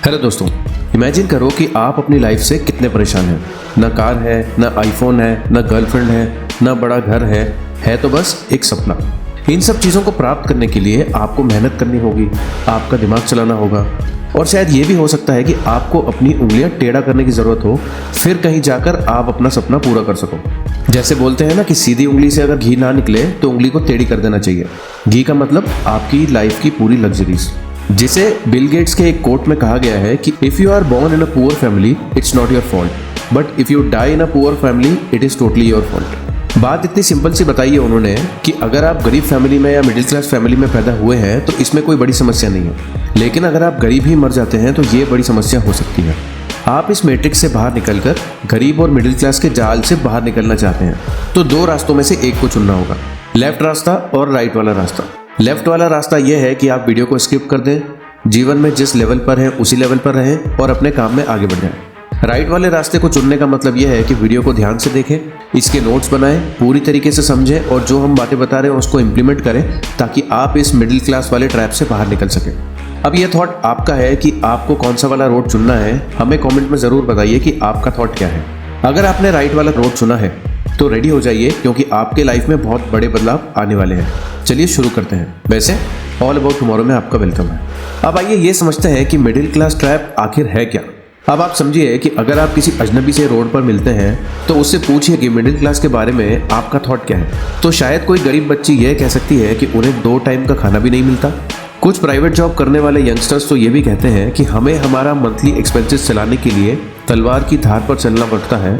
Hello दोस्तों, imagine करो कि आप अपनी लाइफ से कितने परेशान हैं। ना कार है, ना आईफोन है, ना गर्लफ्रेंड है, ना बड़ा घर है तो बस एक सपना। इन सब चीज़ों को प्राप्त करने के लिए आपको मेहनत करनी होगी, आपका दिमाग चलाना होगा और शायद ये भी हो सकता है कि आपको अपनी उंगलियां टेढ़ा करने की ज़रूरत हो, फिर कहीं जाकर आप अपना सपना पूरा कर सको। जैसे बोलते हैं ना कि सीधी उंगली से अगर घी ना निकले तो उंगली को टेढ़ी कर देना चाहिए। घी का मतलब आपकी लाइफ की पूरी लग्जरीज, जिसे बिल गेट्स के एक कोट में कहा गया है कि if you are born in a poor family it's not your fault, but if you die in a poor family it is totally your fault. बात इतनी सिंपल सी बताई है उन्होंने कि अगर आप गरीब फैमिली में या मिडिल क्लास फैमिली में पैदा हुए हैं तो इसमें कोई बड़ी समस्या नहीं है, लेकिन अगर आप गरीब ही मर जाते हैं तो ये बड़ी समस्या हो सकती है। आप इस मैट्रिक्स से बाहर निकलकर गरीब और मिडिल क्लास के जाल से बाहर निकलना चाहते हैं तो दो रास्तों में से एक को चुनना होगा, लेफ्ट रास्ता और राइट वाला रास्ता। लेफ्ट वाला रास्ता यह है कि आप वीडियो को स्किप कर दें, जीवन में जिस लेवल पर हैं उसी लेवल पर रहें और अपने काम में आगे बढ़ जाएं। राइट वाले रास्ते को चुनने का मतलब यह है कि वीडियो को ध्यान से देखें, इसके नोट्स बनाएं, पूरी तरीके से समझें और जो हम बातें बता रहे हैं उसको इम्प्लीमेंट करें ताकि आप इस मिडिल क्लास वाले ट्रैप से बाहर निकल सकें। अब यह थॉट आपका है कि आपको कौन सा वाला रोड चुनना है। हमें कमेंट में ज़रूर बताइए कि आपका थॉट क्या है। अगर आपने राइट वाला रोड चुना है तो रेडी हो जाइए, क्योंकि आपके लाइफ में बहुत बड़े बदलाव आने वाले हैं। चलिए शुरू करते हैं। वैसे ऑल अबाउट टुमारो में आपका वेलकम है। अब आइए ये समझते हैं कि मिडिल क्लास ट्रैप आखिर है क्या। अब आप समझिए कि अगर आप किसी अजनबी से रोड पर मिलते हैं तो उससे पूछिए कि मिडिल क्लास के बारे में आपका थॉट क्या है। तो शायद कोई गरीब बच्ची यह कह सकती है कि उन्हें 2 टाइम का खाना भी नहीं मिलता। कुछ प्राइवेट जॉब करने वाले यंगस्टर्स तो ये भी कहते हैं कि हमें हमारा मंथली एक्सपेंसेस चलाने के लिए तलवार की धार पर चलना पड़ता है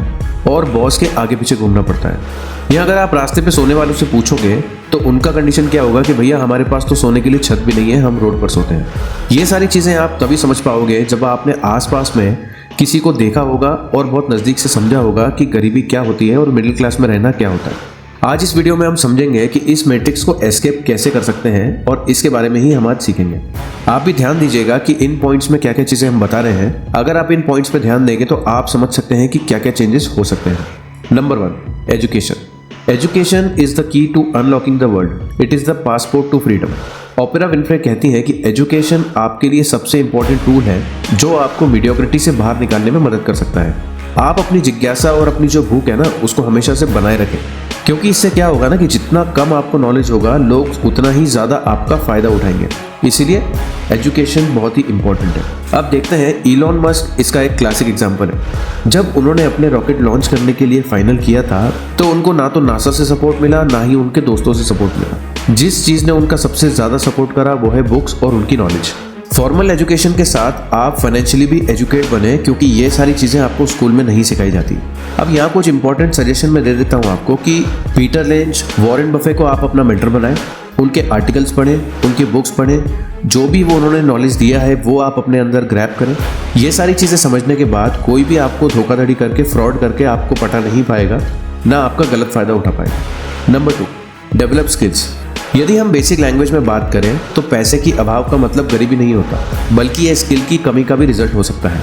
और बॉस के आगे पीछे घूमना पड़ता है। या अगर आप रास्ते पे सोने वालों से पूछोगे तो उनका कंडीशन क्या होगा कि भैया हमारे पास तो सोने के लिए छत भी नहीं है, हम रोड पर सोते हैं। ये सारी चीज़ें आप तभी समझ पाओगे जब आपने आसपास में किसी को देखा होगा और बहुत नज़दीक से समझा होगा कि गरीबी क्या होती है और मिडिल क्लास में रहना क्या होता है। आज इस वीडियो में हम समझेंगे कि इस मैट्रिक्स को एस्केप कैसे कर सकते हैं और इसके बारे में ही हम आज सीखेंगे। आप भी ध्यान दीजिएगा कि इन पॉइंट्स में क्या क्या चीज़ें हम बता रहे हैं। अगर आप इन पॉइंट्स पे ध्यान देंगे तो आप समझ सकते हैं कि क्या क्या चेंजेस हो सकते हैं। Number 1, education. Education is the key to unlocking the world, it is the passport to freedom. Oprah Winfrey कहती है कि एजुकेशन आपके लिए सबसे इंपॉर्टेंट टूल है जो आपको मीडियोक्रिटी से बाहर निकालने में मदद कर सकता है। आप अपनी जिज्ञासा और अपनी जो भूख है ना उसको हमेशा से बनाए रखें, क्योंकि इससे क्या होगा ना कि जितना कम आपको नॉलेज होगा लोग उतना ही ज़्यादा आपका फ़ायदा उठाएंगे। इसीलिए एजुकेशन बहुत ही इंपॉर्टेंट है। अब देखते हैं, इलॉन मस्क इसका एक क्लासिक एग्जांपल है। जब उन्होंने अपने रॉकेट लॉन्च करने के लिए फाइनल किया था तो उनको ना तो नासा से सपोर्ट मिला ना ही उनके दोस्तों से सपोर्ट मिला। जिस चीज़ ने उनका सबसे ज़्यादा सपोर्ट करा वो है बुक्स और उनकी नॉलेज। फॉर्मल एजुकेशन के साथ आप फाइनेंशियली भी एजुकेट बने, क्योंकि ये सारी चीज़ें आपको स्कूल में नहीं सिखाई जाती। अब यहाँ कुछ इंपॉर्टेंट सजेशन मैं दे देता हूँ आपको कि पीटर लिंच, वॉरेन बफे को आप अपना मेंटर बनाएं, उनके आर्टिकल्स पढ़ें, उनकी बुक्स पढ़ें, जो भी वो उन्होंने नॉलेज दिया है वो आप अपने अंदर ग्रैब करें। ये सारी चीज़ें समझने के बाद कोई भी आपको धोखाधड़ी करके फ्रॉड करके आपको पटा नहीं पाएगा, ना आपका गलत फ़ायदा उठा पाएगा। Number 2, develop skills. यदि हम बेसिक लैंग्वेज में बात करें तो पैसे की अभाव का मतलब गरीबी नहीं होता, बल्कि यह स्किल की कमी का भी रिजल्ट हो सकता है।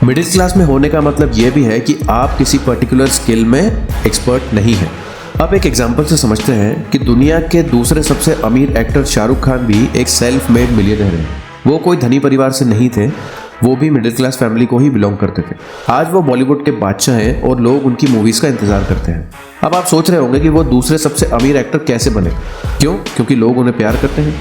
मिडिल क्लास में होने का मतलब यह भी है कि आप किसी पर्टिकुलर स्किल में एक्सपर्ट नहीं हैं। अब एक एग्जांपल से समझते हैं कि दुनिया के दूसरे सबसे अमीर एक्टर शाहरुख खान भी एक सेल्फ मेड मिलियनेयर है। वो कोई धनी परिवार से नहीं थे, वो भी मिडिल क्लास फैमिली को ही बिलोंग करते थे। आज वो बॉलीवुड के बादशाह हैं और लोग उनकी मूवीज़ का इंतज़ार करते हैं। अब आप सोच रहे होंगे कि वो दूसरे सबसे अमीर एक्टर कैसे बने। क्यों? क्योंकि लोग उन्हें प्यार करते हैं।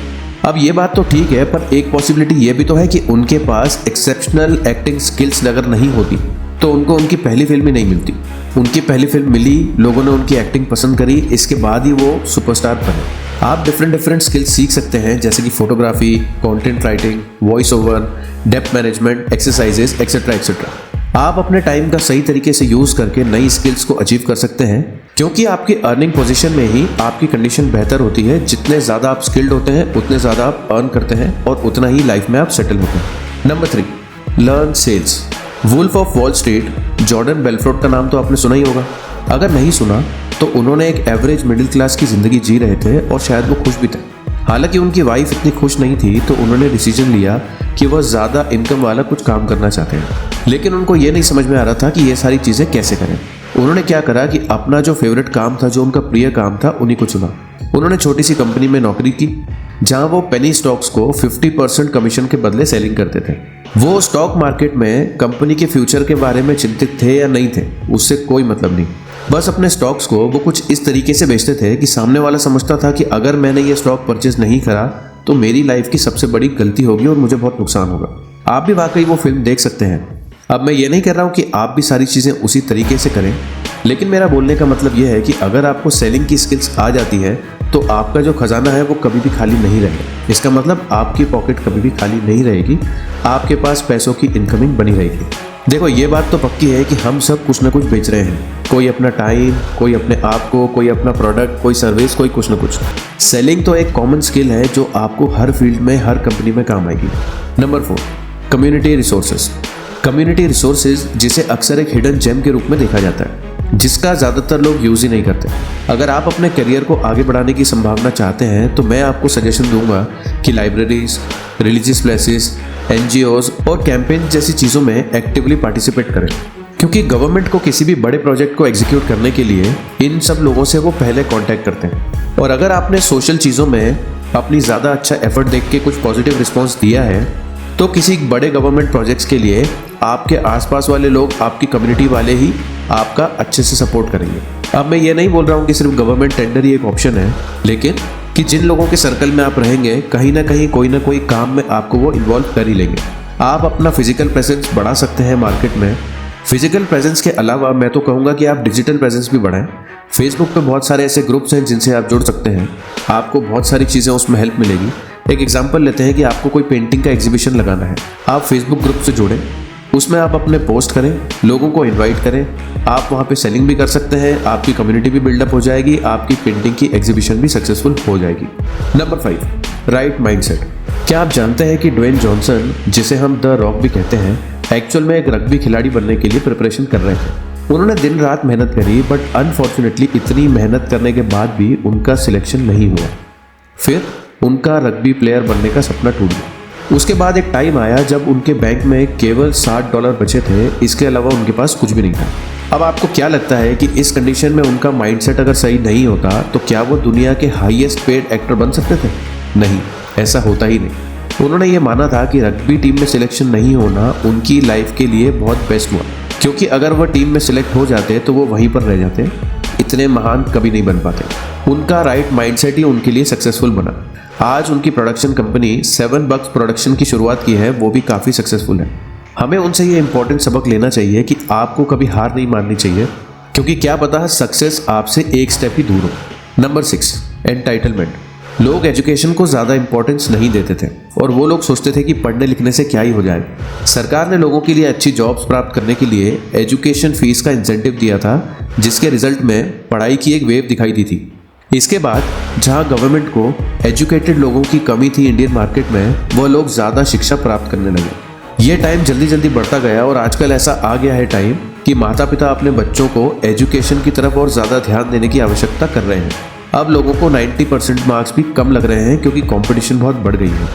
अब ये बात तो ठीक है, पर एक पॉसिबिलिटी ये भी तो है कि उनके पास एक्सेप्शनल एक्टिंग स्किल्स अगर नहीं होती तो उनको उनकी पहली फिल्म ही नहीं मिलती। उनकी पहली फिल्म मिली, लोगों ने उनकी एक्टिंग पसंद करी, इसके बाद ही वो सुपरस्टार बने। आप डिफरेंट स्किल्स सीख सकते हैं, जैसे कि photography, content writing, voice over, depth management, exercises etcetera etcetera. आप अपने टाइम का सही तरीके से यूज़ करके नई स्किल्स को अचीव कर सकते हैं, क्योंकि आपकी अर्निंग पोजीशन में ही आपकी कंडीशन बेहतर होती है। जितने ज़्यादा आप स्किल्ड होते हैं उतने ज़्यादा आप अर्न करते हैं और उतना ही लाइफ में आप सेटल होते हैं। Number 3, learn sales. Wolf of Wall Street, Jordan Belfort का नाम तो आपने सुना ही होगा। अगर नहीं सुना तो उन्होंने एक एवरेज मिडिल क्लास की ज़िंदगी जी रहे थे और शायद वो खुश भी थे। हालांकि उनकी वाइफ इतनी खुश नहीं थी तो उन्होंने डिसीजन लिया कि वह ज़्यादा इनकम वाला कुछ काम करना चाहते हैं, लेकिन उनको ये नहीं समझ में आ रहा था कि ये सारी चीज़ें कैसे करें। उन्होंने क्या करा कि अपना जो फेवरेट काम था, जो उनका प्रिय काम था, उन्हीं को चुना। उन्होंने छोटी सी कंपनी में नौकरी की, जहां वो पेनी स्टॉक्स को 50% कमीशन के बदले सेलिंग करते थे। वो स्टॉक मार्केट में कंपनी के फ्यूचर के बारे में चिंतित थे या नहीं थे, उससे कोई मतलब नहीं। बस अपने स्टॉक्स को वो कुछ इस तरीके से बेचते थे कि सामने वाला समझता था कि अगर मैंने ये स्टॉक परचेज नहीं करा तो मेरी लाइफ की सबसे बड़ी गलती होगी और मुझे बहुत नुकसान होगा। आप भी वाकई वो फिल्म देख सकते हैं। अब मैं ये नहीं कह रहा हूँ कि आप भी सारी चीज़ें उसी तरीके से करें, लेकिन मेरा बोलने का मतलब यह है कि अगर आपको सेलिंग की स्किल्स आ जाती है तो आपका जो खजाना है वो कभी भी खाली नहीं रहेगा। इसका मतलब आपकी पॉकेट कभी भी खाली नहीं रहेगी, आपके पास पैसों की इनकमिंग बनी रहेगी। देखो, ये बात तो पक्की है कि हम सब कुछ ना कुछ बेच रहे हैं। कोई अपना टाइम, कोई अपने आप को, कोई अपना प्रोडक्ट, कोई सर्विस, कोई कुछ ना कुछ। सेलिंग तो एक कॉमन स्किल है जो आपको हर फील्ड में, हर कंपनी में काम आएगी। Number 4, community resources. Community resources जिसे अक्सर एक हिडन जेम के रूप में देखा जाता है, जिसका ज़्यादातर लोग यूज़ ही नहीं करते। अगर आप अपने करियर को आगे बढ़ाने की संभावना चाहते हैं तो मैं आपको सजेशन दूंगा कि लाइब्रेरीज, रिलीजियस प्लेसेस, NGOs और कैंपेन जैसी चीज़ों में एक्टिवली पार्टिसिपेट करें, क्योंकि गवर्नमेंट को किसी भी बड़े प्रोजेक्ट को एग्जीक्यूट करने के लिए इन सब लोगों से वो पहले कांटेक्ट करते हैं। और अगर आपने सोशल चीज़ों में अपनी ज़्यादा अच्छा एफर्ट देख के कुछ पॉजिटिव रिस्पॉन्स दिया है तो किसी बड़े गवर्नमेंट प्रोजेक्ट्स के लिए आपके आसपास वाले लोग, आपकी कम्युनिटी वाले ही आपका अच्छे से सपोर्ट करेंगे। अब मैं ये नहीं बोल रहा हूँ कि सिर्फ गवर्नमेंट टेंडर ही एक ऑप्शन है, लेकिन कि जिन लोगों के सर्कल में आप रहेंगे कहीं ना कहीं कोई ना कोई काम में आपको वो इन्वॉल्व कर ही लेंगे। आप अपना फिजिकल प्रेजेंस बढ़ा सकते हैं मार्केट में। फिजिकल प्रेजेंस के अलावा मैं तो कहूँगा कि आप डिजिटल प्रेजेंस भी बढ़ाएं। फेसबुक पे बहुत सारे ऐसे ग्रुप्स हैं जिनसे आप जुड़ सकते हैं, आपको बहुत सारी चीज़ें उसमें हेल्प मिलेगी। एक एग्जांपल लेते हैं कि आपको कोई पेंटिंग का एग्जीबिशन लगाना है, आप फेसबुक ग्रुप से जुड़ें, उसमें आप अपने पोस्ट करें, लोगों को इनवाइट करें, आप वहाँ पे सेलिंग भी कर सकते हैं, आपकी कम्युनिटी भी बिल्डअप हो जाएगी, आपकी पेंटिंग की एग्जीबिशन भी सक्सेसफुल हो जाएगी। Number 5, right mindset. क्या आप जानते हैं कि ड्वेन जॉनसन, जिसे हम द रॉक भी कहते हैं, एक्चुअल में एक रग्बी खिलाड़ी बनने के लिए प्रिपरेशन कर रहे थे। उन्होंने दिन रात मेहनत करी, बट अनफॉर्चुनेटली इतनी मेहनत करने के बाद भी उनका सिलेक्शन नहीं हुआ। फिर उनका रग्बी प्लेयर बनने का सपना टूट गया। उसके बाद एक टाइम आया जब उनके बैंक में केवल $60 बचे थे, इसके अलावा उनके पास कुछ भी नहीं था। अब आपको क्या लगता है कि इस कंडीशन में उनका माइंडसेट अगर सही नहीं होता तो क्या वो दुनिया के हाईएस्ट पेड एक्टर बन सकते थे? नहीं, ऐसा होता ही नहीं। उन्होंने ये माना था कि रग्बी टीम में सिलेक्शन नहीं होना उनकी लाइफ के लिए बहुत बेस्ट हुआ, क्योंकि अगर वह टीम में सिलेक्ट हो जाते तो वो वहीं पर रह जाते, इतने महान कभी नहीं बन पाते। उनका राइट माइंडसेट ही उनके लिए सक्सेसफुल बना। आज उनकी प्रोडक्शन कंपनी 7 Bucks प्रोडक्शन की शुरुआत की है, वो भी काफ़ी सक्सेसफुल है। हमें उनसे ये इंपॉर्टेंट सबक लेना चाहिए कि आपको कभी हार नहीं माननी चाहिए, क्योंकि क्या पता सक्सेस आपसे एक स्टेप ही दूर हो। Number 6, entitlement. लोग एजुकेशन को ज़्यादा इंपॉर्टेंस नहीं देते थे और वो लोग सोचते थे कि पढ़ने लिखने से क्या ही हो जाए। सरकार ने लोगों के लिए अच्छी जॉब्स प्राप्त करने के लिए एजुकेशन फीस का इंसेंटिव दिया था, जिसके रिजल्ट में पढ़ाई की एक वेव दिखाई दी थी। इसके बाद जहां गवर्नमेंट को एजुकेटेड लोगों की कमी थी इंडियन मार्केट में, वह लोग ज़्यादा शिक्षा प्राप्त करने लगे। ये टाइम जल्दी जल्दी बढ़ता गया और आजकल ऐसा आ गया है टाइम कि माता पिता अपने बच्चों को एजुकेशन की तरफ और ज़्यादा ध्यान देने की आवश्यकता कर रहे हैं। अब लोगों को 90% मार्क्स भी कम लग रहे हैं, क्योंकि कंपटीशन बहुत बढ़ गई है।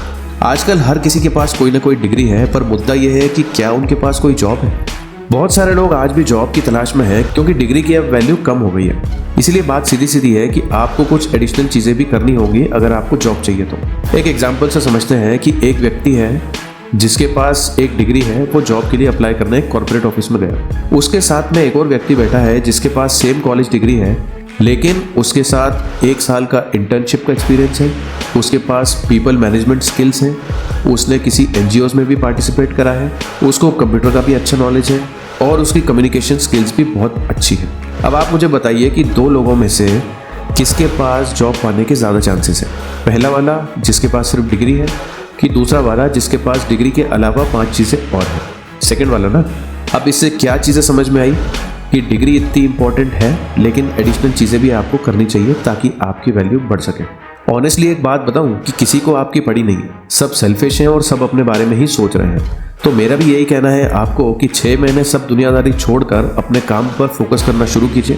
आजकल हर किसी के पास कोई ना कोई डिग्री है, पर मुद्दा यह है कि क्या उनके पास कोई जॉब है। बहुत सारे लोग आज भी जॉब की तलाश में हैं, क्योंकि डिग्री की अब वैल्यू कम हो गई है। इसलिए बात सीधी सीधी है कि आपको कुछ एडिशनल चीज़ें भी करनी होंगी अगर आपको जॉब चाहिए तो। एक एग्जाम्पल से समझते हैं कि एक व्यक्ति है जिसके पास एक डिग्री है, वो जॉब के लिए अप्लाई करने कॉर्पोरेट ऑफिस में गया। उसके साथ में एक और व्यक्ति बैठा है जिसके पास सेम कॉलेज डिग्री है, लेकिन उसके साथ 1 साल का इंटर्नशिप का एक्सपीरियंस है, उसके पास पीपल मैनेजमेंट स्किल्स हैं, उसने किसी NGOs में भी पार्टिसिपेट करा है, उसको कंप्यूटर का भी अच्छा नॉलेज है और उसकी कम्युनिकेशन स्किल्स भी बहुत अच्छी है। अब आप मुझे बताइए कि 2 लोगों में से किसके पास जॉब पाने के ज़्यादा चांसेस हैं? पहला वाला जिसके पास सिर्फ डिग्री है, कि दूसरा वाला जिसके पास डिग्री के अलावा 5 चीज़ें और हैं? सेकेंड वाला ना। अब इससे क्या चीज़ें समझ में आई कि डिग्री इतनी इंपॉर्टेंट है, लेकिन एडिशनल चीज़ें भी आपको करनी चाहिए ताकि आपकी वैल्यू बढ़ सके। ऑनेस्टली एक बात बताऊं कि किसी को आपकी पड़ी नहीं, सब सेल्फिश हैं और सब अपने बारे में ही सोच रहे हैं। तो मेरा भी यही कहना है आपको कि 6 महीने सब दुनियादारी छोड़कर अपने काम पर फोकस करना शुरू कीजिए,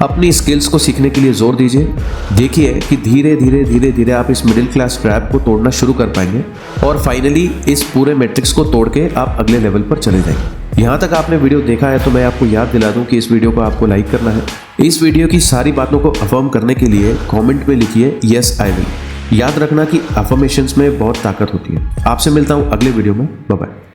अपनी स्किल्स को सीखने के लिए जोर दीजिए। देखिए कि धीरे धीरे धीरे धीरे आप इस मिडिल क्लास ट्रैप को तोड़ना शुरू कर पाएंगे और फाइनली इस पूरे मैट्रिक्स को तोड़ के आप अगले लेवल पर चले जाएंगे। यहाँ तक आपने वीडियो देखा है तो मैं आपको याद दिला दूं कि इस वीडियो को आपको लाइक करना है। इस वीडियो की सारी बातों को अफर्म करने के लिए कमेंट में लिखिए यस आई विल। याद रखना कि अफर्मेशंस में बहुत ताकत होती है। आपसे मिलता हूँ अगले वीडियो में। Bye bye.